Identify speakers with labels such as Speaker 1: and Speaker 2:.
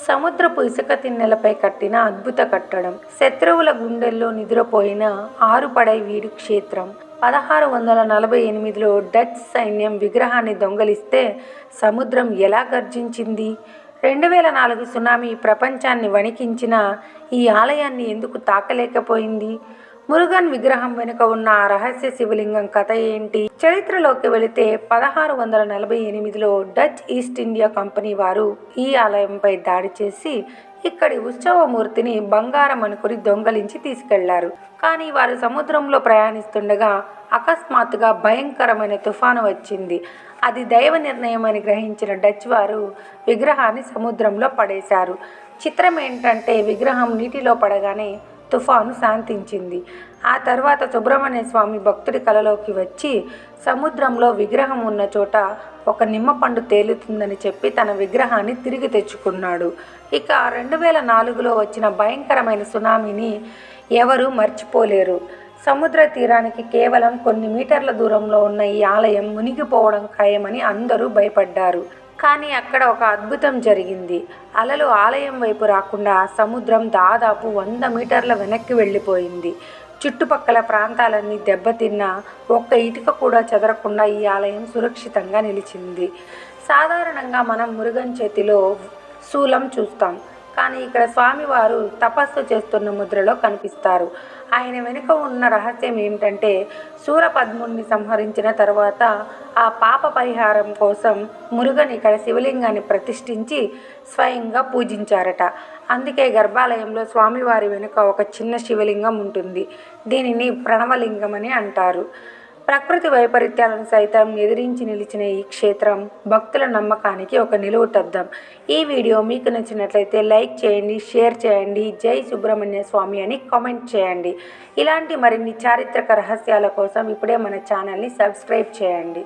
Speaker 1: సముద్రపు ఇసుక తిన్నెలపై కట్టిన అద్భుత కట్టడం. శత్రువుల గుండెల్లో నిద్రపోయిన ఆరుపడై వీడు క్షేత్రం. 1648లో డచ్ సైన్యం విగ్రహాన్ని దొంగలిస్తే సముద్రం ఎలా గర్జించింది? 2004 సునామీ ప్రపంచాన్ని వణికించిన ఈ ఆలయాన్ని ఎందుకు తాకలేకపోయింది? మురుగన్ విగ్రహం వెనుక ఉన్న ఆ రహస్య శివలింగం కథ ఏంటి? చరిత్రలోకి వెళితే 1648లో డచ్ ఈస్ట్ ఇండియా కంపెనీ వారు ఈ ఆలయంపై దాడి చేసి ఇక్కడి ఉత్సవమూర్తిని బంగారం అనుకుని దొంగలించి తీసుకెళ్లారు. కానీ వారు సముద్రంలో ప్రయాణిస్తుండగా అకస్మాత్తుగా భయంకరమైన తుఫాను వచ్చింది. అది దైవ నిర్ణయం అని గ్రహించిన డచ్ వారు విగ్రహాన్ని సముద్రంలో పడేశారు. చిత్రం ఏంటంటే విగ్రహం నీటిలో పడగానే తుఫాను శాంతించింది. ఆ తర్వాత సుబ్రహ్మణ్య స్వామి భక్తుడి కలలోకి వచ్చి సముద్రంలో విగ్రహం ఉన్న చోట ఒక నిమ్మపండు తేలుతుందని చెప్పి తన విగ్రహాన్ని తిరిగి తెచ్చుకున్నాడు. ఇక 2004లో వచ్చిన భయంకరమైన సునామీని ఎవరూ మర్చిపోలేరు. సముద్ర తీరానికి కేవలం కొన్ని మీటర్ల దూరంలో ఉన్న ఈ ఆలయం మునిగిపోవడం ఖాయమని అందరూ భయపడ్డారు. కానీ అక్కడ ఒక అద్భుతం జరిగింది. అలలు ఆలయం వైపు రాకుండా సముద్రం దాదాపు 100 మీటర్ల వెనక్కి వెళ్ళిపోయింది. చుట్టుపక్కల ప్రాంతాలన్నీ దెబ్బతిన్నా ఒక్క ఇటుక కూడా చెదరకుండా ఈ ఆలయం సురక్షితంగా నిలిచింది. సాధారణంగా మనం మురుగన్ చేతిలో శూలం చూస్తాం, కానీ ఇక్కడ స్వామివారు తపస్సు చేస్తున్న ముద్రలో కనిపిస్తారు. ఆయన వెనుక ఉన్న రహస్యం ఏమిటంటే శూరపద్ముని సంహరించిన తర్వాత ఆ పాప పరిహారం కోసం మురుగన్ ఇక్కడ శివలింగాన్ని ప్రతిష్ఠించి స్వయంగా పూజించారట. అందుకే గర్భాలయంలో స్వామివారి వెనుక ఒక చిన్న శివలింగం ఉంటుంది. దీనిని ప్రణవలింగం అని అంటారు. ప్రకృతి వైపరీత్యాలను సైతం ఎదిరించి నిలిచిన ఈ క్షేత్రం భక్తుల నమ్మకానికి ఒక నిలువుటద్దం. ఈ వీడియో మీకు నచ్చినట్లయితే లైక్ చేయండి, షేర్ చేయండి, జై సుబ్రహ్మణ్య స్వామి అని కామెంట్ చేయండి. ఇలాంటి మరిన్ని చారిత్రక రహస్యాల కోసం ఇప్పుడే మన ఛానల్ని సబ్స్క్రైబ్ చేయండి.